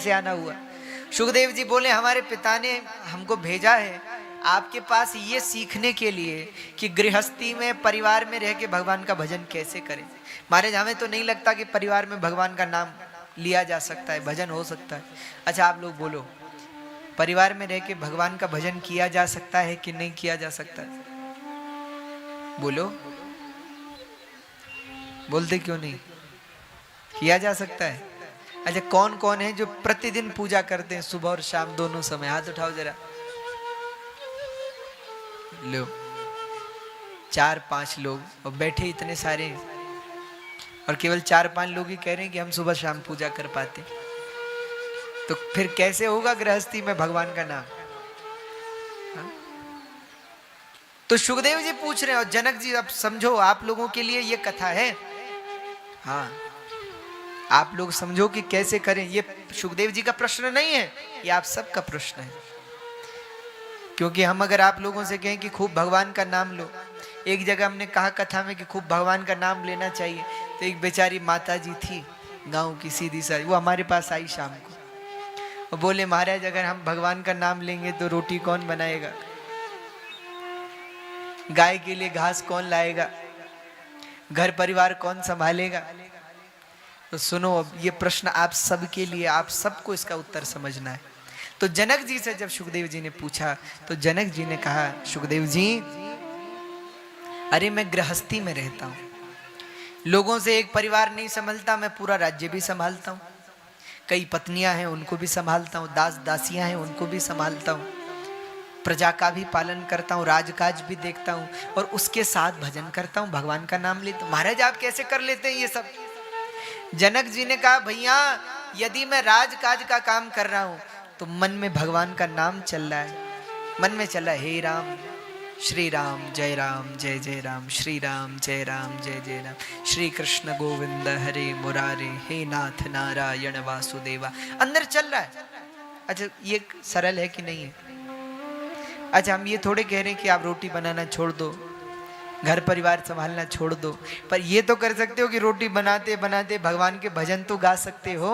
से आना हुआ। सुखदेव जी बोले हमारे पिता ने हमको भेजा है आपके पास ये सीखने के लिए कि गृहस्थी में परिवार में रह के भगवान का भजन कैसे करें। महाराज हमें तो नहीं लगता कि परिवार में भगवान का नाम लिया जा सकता है, भजन हो सकता है। अच्छा आप लोग बोलो, परिवार में रह के भगवान का भजन किया जा सकता है कि नहीं किया जा सकता है? बोलो, बोलते क्यों नहीं? किया जा सकता है। अच्छा कौन कौन है जो प्रतिदिन पूजा करते हैं सुबह और शाम दोनों समय? हाथ उठाओ जरा। लो 4-5 लोग, और बैठे इतने सारे हैं, और केवल 4-5 लोग ही कह रहे हैं कि हम सुबह शाम पूजा कर पाते। तो फिर कैसे होगा गृहस्थी में भगवान का नाम? हा? तो सुखदेव जी पूछ रहे हैं, और जनक जी अब समझो आप लोगों के लिए ये कथा है। हाँ आप लोग समझो कि कैसे करें। ये सुखदेव जी का प्रश्न नहीं है, ये आप सबका प्रश्न है। क्योंकि हम अगर आप लोगों से कहें कि खूब भगवान का नाम लो, एक जगह हमने कहा कथा में कि खूब भगवान का नाम लेना चाहिए, तो एक बेचारी माता जी थी गांव की सीधी सारी, वो हमारे पास आई शाम को और बोले महाराज अगर हम भगवान का नाम लेंगे तो रोटी कौन बनाएगा, गाय के लिए घास कौन लाएगा, घर परिवार कौन संभालेगा। तो सुनो, अब ये प्रश्न आप सबके लिए, आप सबको इसका उत्तर समझना है। तो जनक जी से जब सुखदेव जी ने पूछा तो जनक जी ने कहा, सुखदेव जी अरे मैं गृहस्थी में रहता हूं, लोगों से एक परिवार नहीं संभलता, मैं पूरा राज्य भी संभालता हूं, कई पत्नियां हैं उनको भी संभालता हूं, दास दासियां हैं उनको भी संभालता हूं, प्रजा का भी पालन करता हूं, राजकाज भी देखता हूं, और उसके साथ भजन करता हूं, भगवान का नाम लेता हूं। महाराज आप कैसे कर लेते हैं ये सब? जनक जी ने कहा भैया यदि मैं राजकाज का काम कर रहा हूं तो मन में भगवान का नाम चल रहा है, मन में चला हे राम श्री राम जय जय राम, श्री राम जय जय राम, श्री कृष्ण गोविंद हरे मुरारे, हे नाथ नारायण वासुदेवा, अंदर चल रहा है। अच्छा ये सरल है कि नहीं है? अच्छा हम ये थोड़े कह रहे हैं कि आप रोटी बनाना छोड़ दो, घर परिवार संभालना छोड़ दो, पर ये तो कर सकते हो कि रोटी बनाते बनाते भगवान के भजन तो गा सकते हो।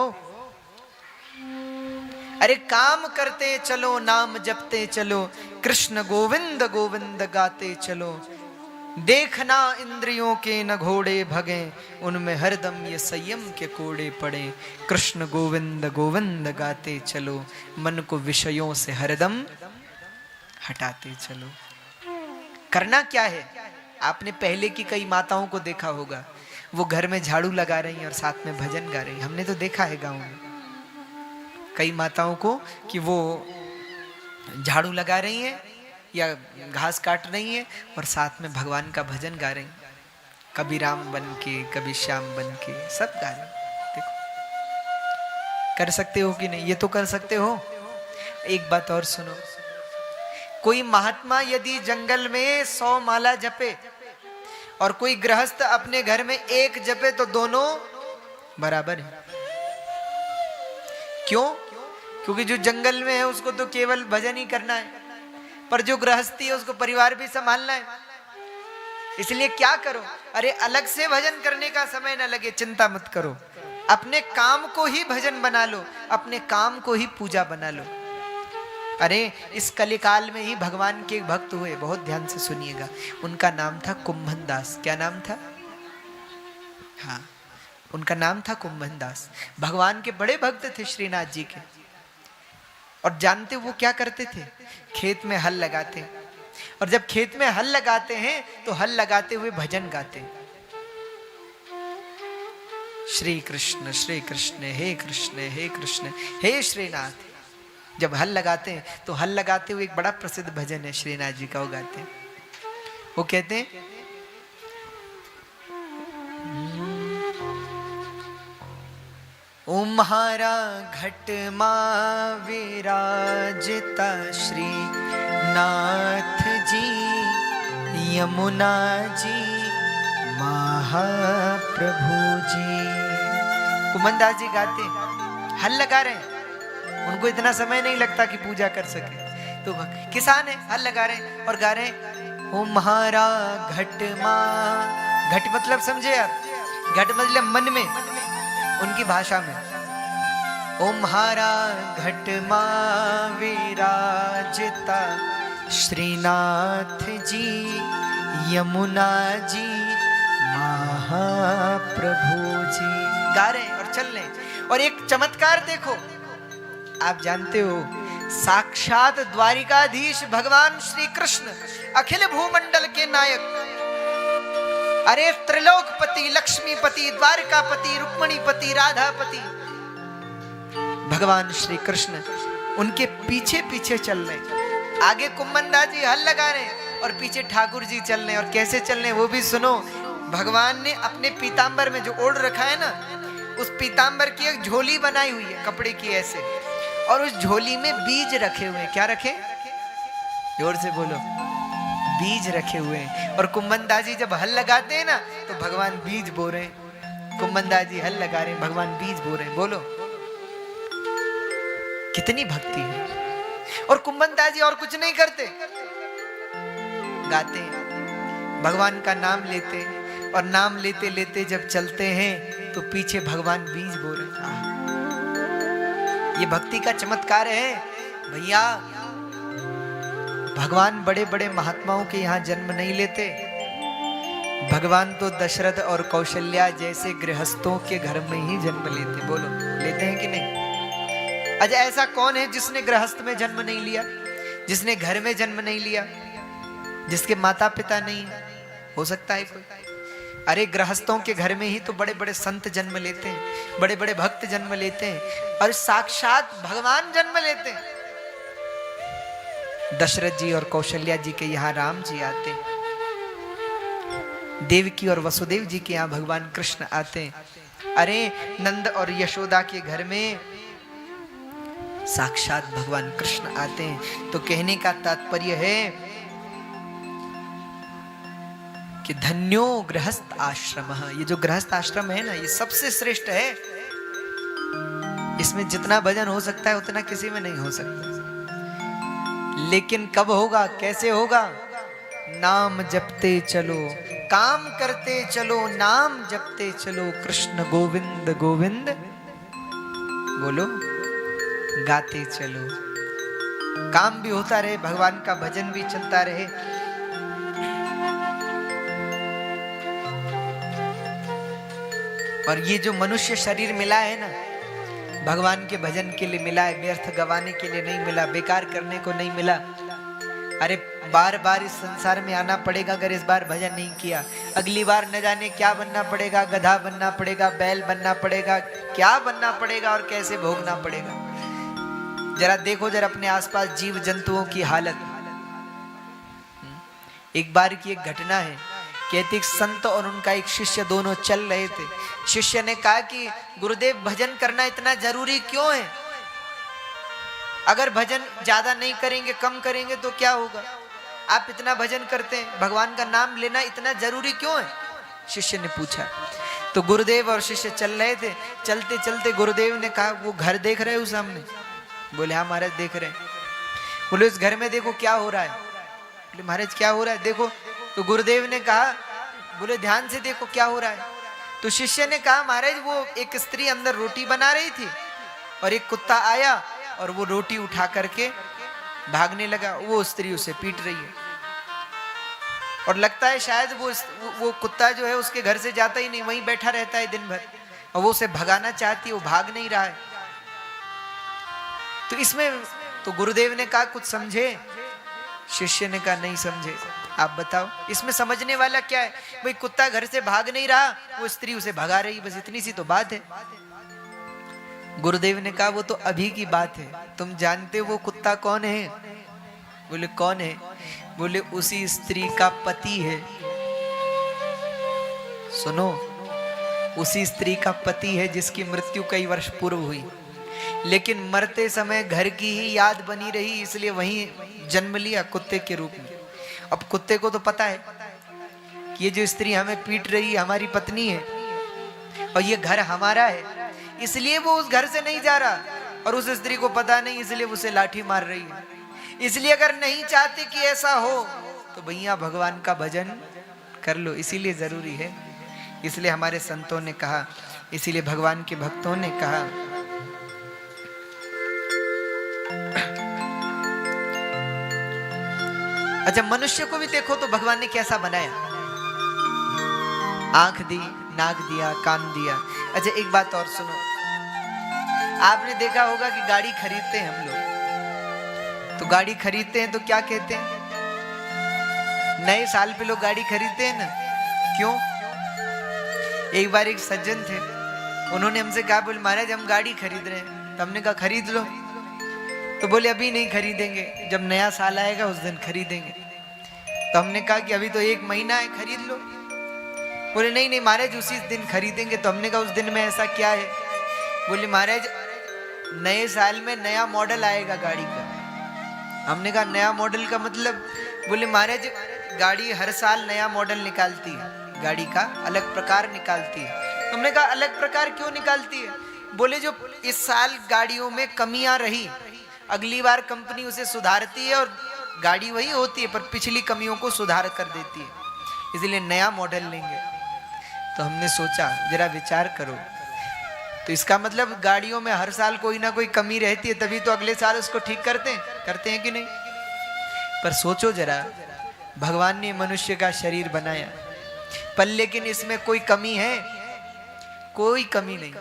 अरे काम करते चलो, नाम जपते चलो, कृष्ण गोविंद गोविंद गाते चलो, देखना इंद्रियों के न घोड़े भगे, उनमें हरदम ये संयम के कोड़े पड़े, कृष्ण गोविंद गोविंद गाते चलो, मन को विषयों से हरदम हटाते चलो। करना क्या है? आपने पहले की कई माताओं को देखा होगा, वो घर में झाड़ू लगा रही हैं और साथ में भजन गा रही हैं। हमने तो देखा है गांव में कई माताओं को कि वो झाड़ू लगा रही हैं या घास काट रही हैं और साथ में भगवान का भजन गा रही हैं, कभी राम बन के कभी श्याम बन के, सब गा रही हैं। देखो कर सकते हो कि नहीं? ये तो कर सकते हो। एक बात और सुनो, कोई महात्मा यदि जंगल में 100 माला जपे और कोई गृहस्थ अपने घर में 1 जपे तो दोनों बराबर है। क्यों? क्योंकि जो जंगल में है उसको तो केवल भजन ही करना है, पर जो गृहस्थी है उसको परिवार भी संभालना है। इसलिए क्या करो, अरे अलग से भजन करने का समय ना लगे, चिंता मत करो, अपने काम को ही भजन बना लो, अपने काम को ही पूजा बना लो। अरे इस कलिकाल में ही भगवान के एक भक्त हुए, बहुत ध्यान से सुनिएगा, उनका नाम था कुंभन दास। क्या नाम था? हाँ उनका नाम था कुंभन दास। भगवान के बड़े भक्त थे श्रीनाथ जी के। और जानते वो क्या करते थे? खेत में हल लगाते, और जब खेत में हल लगाते हैं तो हल लगाते हुए भजन गाते, श्री कृष्ण हे कृष्ण हे कृष्ण हे श्रीनाथ। जब हल लगाते हैं तो हल लगाते हुए एक बड़ा प्रसिद्ध भजन है श्रीनाथ जी का, वो गाते हैं, वो कहते हैं उम्हारा घट मां विराजता श्री नाथ जी, यमुना जी महाप्रभु जी। कुंभन दास जी गाते, हल लगा रहे हैं, उनको इतना समय नहीं लगता कि पूजा कर सके, तो किसान है हल लगा रहे हैं और गा रहे हैं उम्हारा घट मां। घट मतलब समझे आप? घट मतलब मन में, उनकी भाषा में ओम्हारा घट मां विराजता श्रीनाथ जी यमुना जी महाप्रभु जी। गा रहे और चल रहे। और एक चमत्कार देखो, आप जानते हो साक्षात द्वारिकाधीश भगवान श्री कृष्ण अखिल भूमंडल के नायक, अरे त्रिलोकपति, लक्ष्मीपति, द्वारकापति, रुक्मणीपति, राधापति भगवान श्री कृष्ण उनके पीछे पीछे चल रहे। आगे कुम्मंदा जी हल लगा रहे और पीछे ठाकुर जी चल रहे। और कैसे चल रहे वो भी सुनो। भगवान ने अपने पीतांबर में जो ओढ़ रखा है ना, उस पीतांबर की एक झोली बनाई हुई है कपड़े की ऐसे, और उस झोली में बीज रखे हुए हैं। क्या रखे? जोर से बोलो। बीज रखे हुए हैं। और कुम्मंदा जी जब हल लगाते हैं ना तो भगवान बीज बो रहे हैं। कुम्मंदा जी हल लगा रहे हैं, भगवान बीज बो रहे हैं। बोलो कितनी भक्ति है। और कुम्मंदा जी और कुछ नहीं करते, गाते हैं, भगवान का नाम लेते, और नाम लेते लेते जब चलते हैं तो पीछे भगवान बीज बो रहे हैं। ये भक्ति का चमत्कार है भैया। भगवान बड़े बड़े महात्माओं के यहाँ जन्म नहीं लेते। भगवान तो दशरथ और कौशल्या जैसे गृहस्थों के घर में ही जन्म लेते। बोलो लेते हैं कि नहीं? अच्छा ऐसा कौन है जिसने गृहस्थ में जन्म नहीं लिया, जिसने घर में जन्म नहीं लिया, जिसके माता पिता नहीं है? हो सकता है कोई? अरे गृहस्थों के घर में ही तो बड़े बड़े संत जन्म लेते हैं, बड़े बड़े भक्त जन्म लेते हैं, और साक्षात भगवान जन्म लेते हैं। दशरथ जी और कौशल्या जी के यहाँ राम जी आते, देवकी और वसुदेव जी के यहाँ भगवान कृष्ण आते। अरे नंद और यशोदा के घर में साक्षात भगवान कृष्ण आते हैं। तो कहने का तात्पर्य है कि धन्यो गृहस्थ आश्रम। ये जो गृहस्थ आश्रम है ना, ये सबसे श्रेष्ठ है। इसमें जितना भजन हो सकता है उतना किसी में नहीं हो सकता। लेकिन कब होगा, कैसे होगा? नाम जपते चलो, काम करते चलो, नाम जपते चलो, कृष्ण गोविंद गोविंद बोलो, गाते चलो। काम भी होता रहे, भगवान का भजन भी चलता रहे। और ये जो मनुष्य शरीर मिला है ना, भगवान के भजन के लिए मिला है, व्यर्थ गवाने के लिए नहीं मिला, बेकार करने को नहीं मिला। अरे बार बार इस संसार में आना पड़ेगा। अगर इस बार भजन नहीं किया, अगली बार न जाने क्या बनना पड़ेगा, गधा बनना पड़ेगा, बैल बनना पड़ेगा, क्या बनना पड़ेगा और कैसे भोगना पड़ेगा। जरा देखो जरा अपने आसपास जीव जंतुओं की हालत। एक बार की एक घटना है। कहते एक संत और उनका एक शिष्य दोनों चल रहे थे। शिष्य ने कहा कि गुरुदेव भजन करना इतना जरूरी क्यों है? अगर भजन ज्यादा नहीं करेंगे, कम करेंगे तो क्या होगा? आप इतना भजन करते हैं, भगवान का नाम लेना इतना जरूरी क्यों है? शिष्य ने पूछा। तो गुरुदेव और शिष्य चल रहे थे। चलते चलते गुरुदेव ने कहा, वो घर देख रहे हो सामने? बोले हाँ महाराज देख रहे हैं। बोले उस घर में देखो क्या हो रहा है। बोले महाराज क्या हो रहा है देखो। तो गुरुदेव ने कहा, बोले ध्यान से देखो क्या हो रहा है। तो शिष्य ने कहा महाराज वो एक स्त्री अंदर रोटी बना रही थी और एक कुत्ता आया और वो रोटी उठा करके भागने लगा। वो स्त्री उसे पीट रही है और लगता है शायद वो कुत्ता जो है उसके घर से जाता ही नहीं, वहीं बैठा रहता है दिन भर, और वो उसे भगाना चाहती है, वो भाग नहीं रहा है। तो इसमें तो गुरुदेव ने कहा कुछ समझे? शिष्य ने कहा नहीं समझे। आप बताओ इसमें समझने वाला क्या है? भाई कुत्ता घर से भाग नहीं रहा, वो स्त्री उसे भगा रही, बस इतनी सी तो बात है। गुरुदेव ने कहा वो तो अभी की बात है, तुम जानते हो वो कुत्ता कौन है? बोले कौन है? बोले उसी स्त्री का पति है। सुनो, उसी स्त्री का पति है जिसकी मृत्यु कई वर्ष पूर्व हुई, लेकिन मरते समय घर की ही याद बनी रही, इसलिए वहीं जन्म लिया कुत्ते के रूप में। अब कुत्ते को तो पता है कि ये जो स्त्री हमें पीट रही है हमारी पत्नी है और ये घर हमारा है, इसलिए वो उस घर से नहीं जा रहा, और उस स्त्री को पता नहीं इसलिए उसे लाठी मार रही है। इसलिए अगर नहीं चाहते कि ऐसा हो तो भैया भगवान का भजन कर लो, इसीलिए जरूरी है। इसलिए हमारे संतों ने कहा, इसीलिए भगवान के भक्तों ने कहा अच्छा, मनुष्य को भी देखो तो भगवान ने कैसा बनाया। आंख दी, नाक दिया, कान दिया। अच्छा एक बात और सुनो, आपने देखा होगा कि गाड़ी खरीदते हैं हम लोग, तो गाड़ी खरीदते हैं तो क्या कहते हैं, नए साल पे लोग गाड़ी खरीदते हैं ना, क्यों? एक बार एक सज्जन थे, उन्होंने हमसे कहा, बोले महाराज हम गाड़ी खरीद रहे हैं। तो हमने कहा खरीद लो। तो बोले अभी नहीं खरीदेंगे, जब नया साल आएगा उस दिन खरीदेंगे। तो हमने कहा कि अभी तो 1 महीना है, खरीद लो। बोले नहीं नहीं महाराज उसी दिन खरीदेंगे। तो हमने कहा उस दिन में ऐसा क्या है? बोले महाराज नए साल में नया मॉडल आएगा गाड़ी का। हमने कहा नया मॉडल का मतलब? बोले महाराज गाड़ी हर साल नया मॉडल निकालती है, गाड़ी का अलग प्रकार निकालती है। हमने कहा अलग प्रकार क्यों निकालती है? बोले जो इस साल गाड़ियों में कमियां रही, अगली बार कंपनी उसे सुधारती है और गाड़ी वही होती है पर पिछली कमियों को सुधार कर देती है, इसलिए नया मॉडल लेंगे। तो हमने सोचा जरा विचार करो, तो इसका मतलब गाड़ियों में हर साल कोई ना कोई कमी रहती है, तभी तो अगले साल उसको ठीक करते हैं कि नहीं? पर सोचो जरा, भगवान ने मनुष्य का शरीर बनाया पर लेकिन इसमें कोई कमी है? कोई कमी नहीं।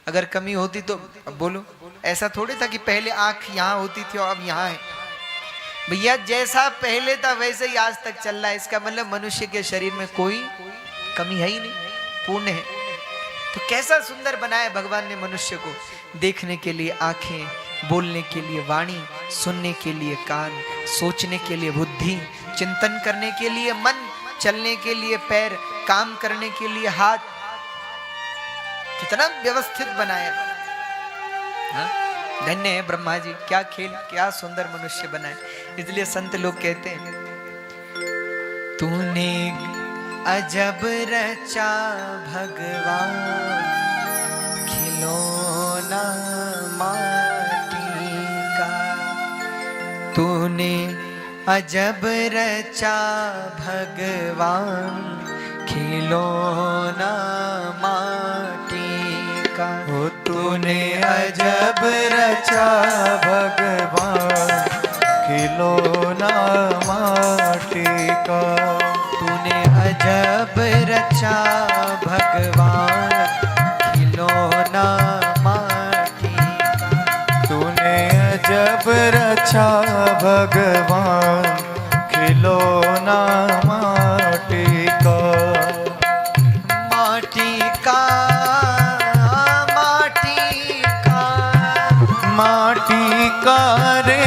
अगर कमी होती तो अब बोलो, ऐसा थोड़ी था कि पहले आंख यहाँ होती थी और अब यहाँ है। भैया जैसा पहले था वैसे ही आज तक चल रहा है, इसका मतलब मनुष्य के शरीर में कोई कमी है ही नहीं, पूर्ण है। तो कैसा सुंदर बनाया भगवान ने मनुष्य को, देखने के लिए आंखें, बोलने के लिए वाणी, सुनने के लिए कान, सोचने के लिए बुद्धि, चिंतन करने के लिए मन, चलने के लिए पैर, काम करने के लिए हाथ। कितना व्यवस्थित बनाया। हाँ? धन्य है ब्रह्मा जी, क्या खेल, क्या सुंदर मनुष्य बनाए। इसलिए संत लोग कहते हैं, तूने अजब रचा भगवान, खिलौना माटी का। तूने अजब रचा भगवान, खिलौना माटी का। हो तूने अजब रचा भगवान, खिलौना माटी का। तूने अजब रचा भगवान, खिलौना माटी का। तूने अजब रचा भगवान, खिलौना माटी का। माटी का, माटी का, माटी का रे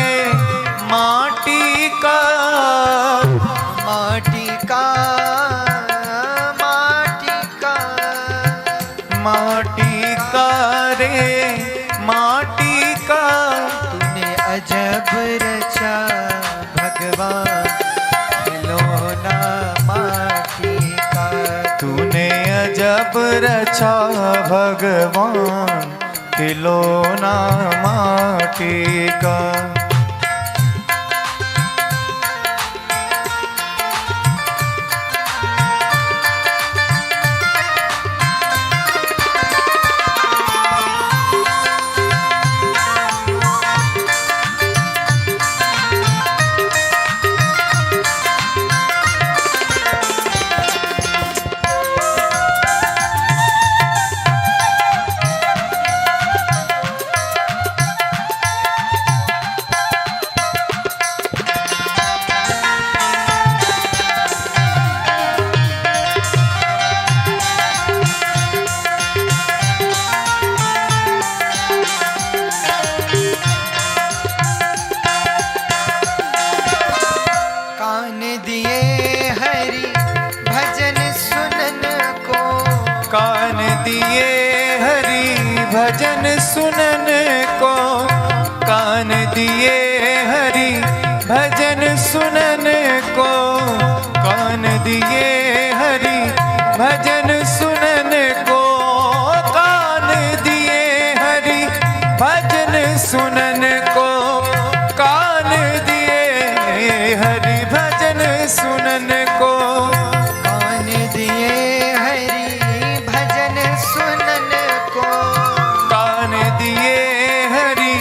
माटी का। माटी का, माटी का, माटी का रे माटी का। तूने अजब रचा भगवान, खिलौना माटी का। तूने अजब रचा भगवान, खिलौना माटी का। कान दिए हरि भजन सुनन को। कान दिए हरि भजन सुनन को। कान दिए हरि भजन सुनन को। कान दिए हरि भजन सुनन को। कान दिए हरि भजन सुनन को। कान दिए हरि भजन सुनन को। कान दिए हरि भजन सुनन को। कान दिए हरि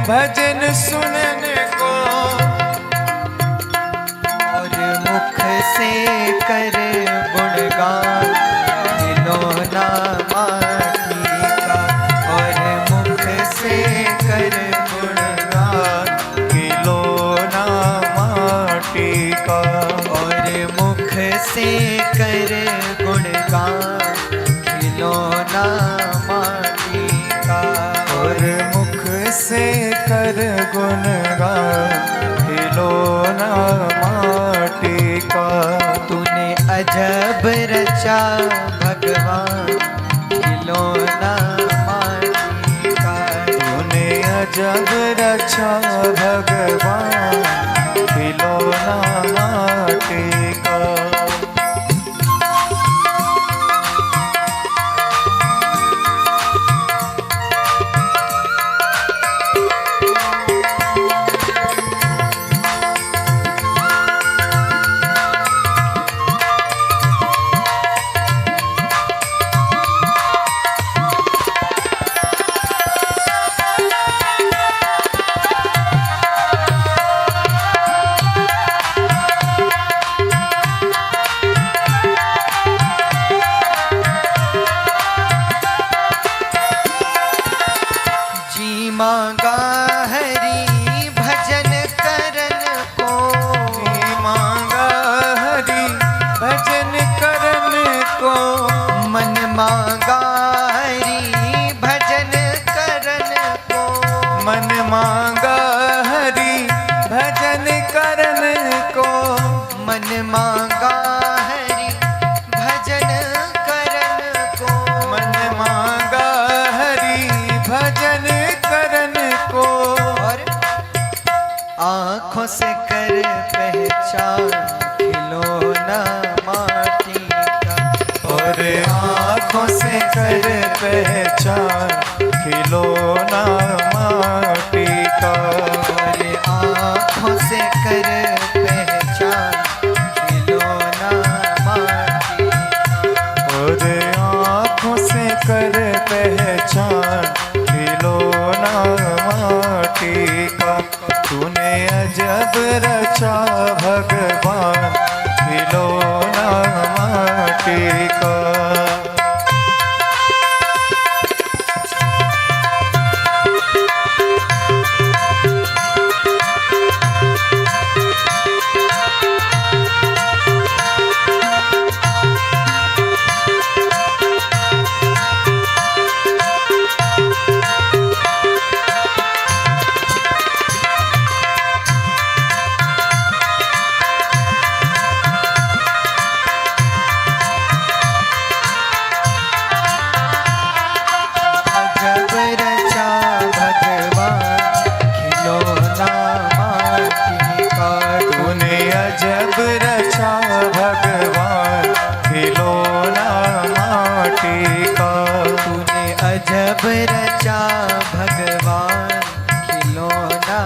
भजन सुनन को। से कर गुणगान खिलौना माटी का, और मुख से कर गुणगान खिलौना माटी का, और मुख से कर गुणगान खिलौना माटी का, और मुख से कर गुणगान खिलौना माटी का। तूने अजब रचा भगवान खिलौना माटी का, तूने अजब रचा भगवान खिलौना माटी का। जी मांगा हरि भजन करन को, मांगा हरि भजन करन को, मन मांगा हरि भजन करन को, मन मांगा हरि भजन करन को, मन मांगा हरि भजन करन को, मन मांगा हरि भजन करन को। और आँखों से कर पहचान खिलौना माटी का, और आँखों से कर पहचान खिलौना माटी का, और आँखों से कर पहचान खिलौना माटी का, और आँखों से कर पहचान खिलौना माटी का। तूने अजब रचा भगवान खिलौना माटी का। अजब रचा भगवान खिलौना माटी का, तूने अजब रचा भगवान खिलौना माटी का। तूने अजब रचा भगवान खिलौना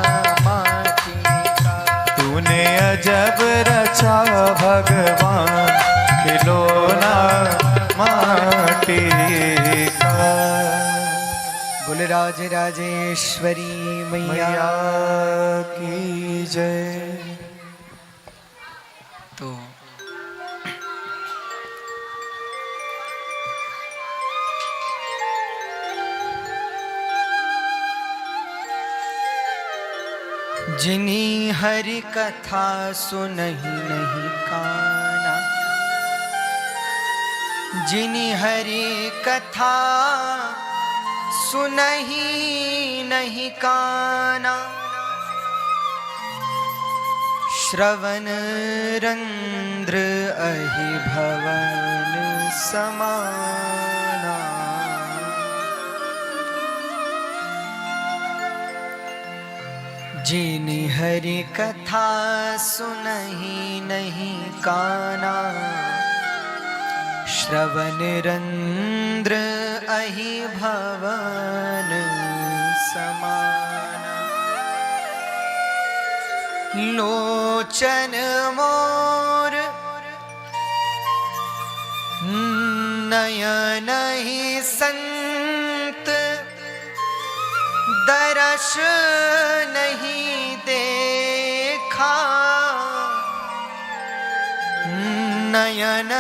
माटी का, तूने अजब रचा भगवान खिलौना माटी का। बोल राज राजेश्वरी मैया मैया की जय। तो जिनी हरि कथा सुनहि नहीं काना, जिनी हरि कथा सुनहि नहीं काना, श्रवण रंध्र अहि भवन समाना। जिनि हरि कथा सुनहि नहीं काना, श्रवण रंध्र अहि भवन समाना। लोचन मोर नयन ही संत दरस नहीं देखा, नयन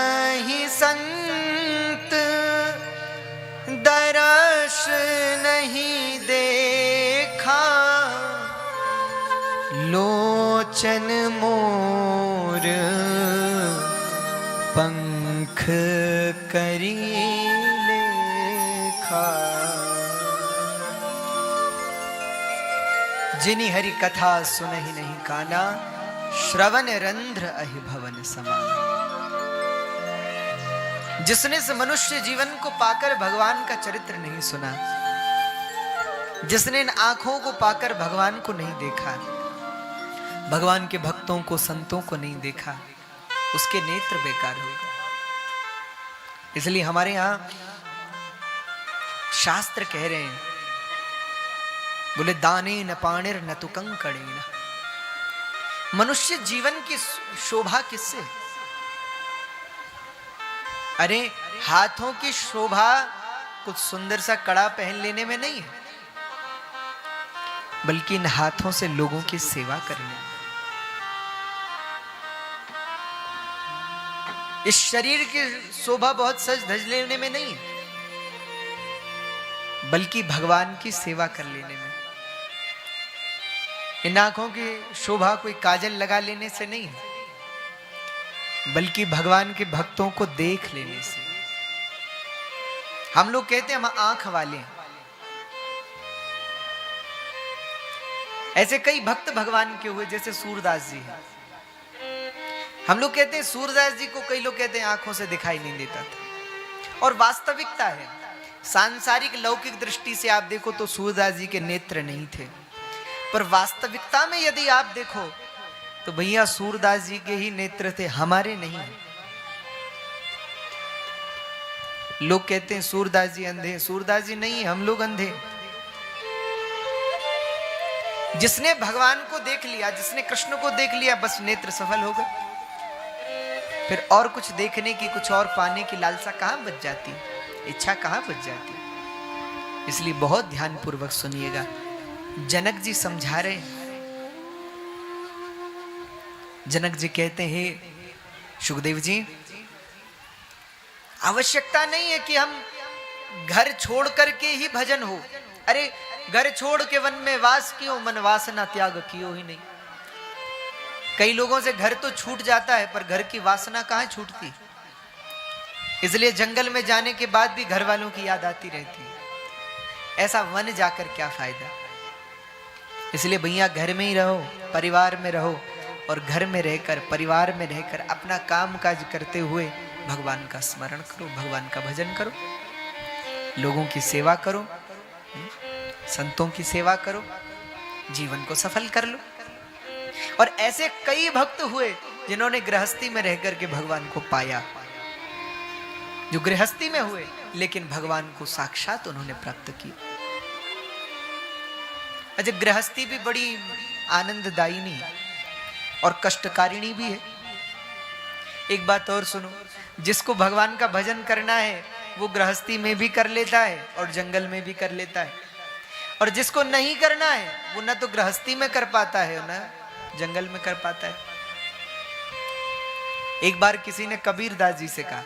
ही संत दरस नहीं देखा, लोचन मोर पंख करी लेखा। जिनि हरि कथा सुनहि नहीं काना, श्रवण रंध्र अहि भवन समान। जिसने इस मनुष्य जीवन को पाकर भगवान का चरित्र नहीं सुना, जिसने इन आंखों को पाकर भगवान को नहीं देखा, भगवान के भक्तों को संतों को नहीं देखा, उसके नेत्र बेकार हो गए। इसलिए हमारे यहां शास्त्र कह रहे हैं, बोले दाने न पाणिर न तु कंकड़े न। मनुष्य जीवन की शोभा किससे? अरे हाथों की शोभा कुछ सुंदर सा कड़ा पहन लेने में नहीं है, बल्कि इन हाथों से लोगों की सेवा करने में। इस शरीर की शोभा बहुत सज धज लेने में नहीं है, बल्कि भगवान की सेवा कर लेने में। इन आंखों की शोभा कोई काजल लगा लेने से नहीं है, बल्कि भगवान के भक्तों को देख लेने से। हम लोग कहते हैं हम आंख वाले हैं। ऐसे कई भक्त भगवान के हुए, जैसे सूरदास जी हैं। हम लोग कहते हैं सूरदास जी को कई लोग कहते हैं आंखों से दिखाई नहीं देता था, और वास्तविकता है, सांसारिक लौकिक दृष्टि से आप देखो तो सूरदास जी के नेत्र नहीं थे, पर वास्तविकता में यदि आप देखो तो भैया सूरदास जी के ही नेत्र थे, हमारे नहीं। लोग कहते हैं सूरदास जी अंधे, सूरदास जी नहीं, हम लोग अंधे। जिसने भगवान को देख लिया, जिसने कृष्ण को देख लिया, बस नेत्र सफल हो गए। फिर और कुछ देखने की, कुछ और पाने की लालसा कहां बच जाती, इच्छा कहां बच जाती। इसलिए बहुत ध्यान पूर्वक सुनिएगा। जनक जी समझा रहे हैं। जनक जी कहते हैं, सुखदेव जी, आवश्यकता नहीं है कि हम घर छोड़ करके ही भजन हो। अरे घर छोड़ के वन में वास कियो, मन वासना त्याग कियो ही नहीं। कई लोगों से घर तो छूट जाता है, पर घर की वासना कहां छूटती। इसलिए जंगल में जाने के बाद भी घर वालों की याद आती रहती है। ऐसा वन जाकर क्या फायदा। इसलिए भैया घर में ही रहो, परिवार में रहो, और घर में रहकर, परिवार में रहकर अपना काम काज करते हुए भगवान का स्मरण करो, भगवान का भजन करो, लोगों की सेवा करो, संतों की सेवा करो, जीवन को सफल कर लो। और ऐसे कई भक्त हुए जिन्होंने गृहस्थी में रहकर के भगवान को पाया, जो गृहस्थी में हुए लेकिन भगवान को साक्षात उन्होंने प्राप्त किया। अच्छा, गृहस्थी भी बड़ी आनंददायिनी और कष्टकारिणी भी है। एक बात और सुनो, जिसको भगवान का भजन करना है वो गृहस्थी में भी कर लेता है और जंगल में भी कर लेता है, और जिसको नहीं करना है वो ना तो गृहस्थी में कर पाता है ना जंगल में कर पाता है। एक बार किसी ने कबीर दास जी से कहा,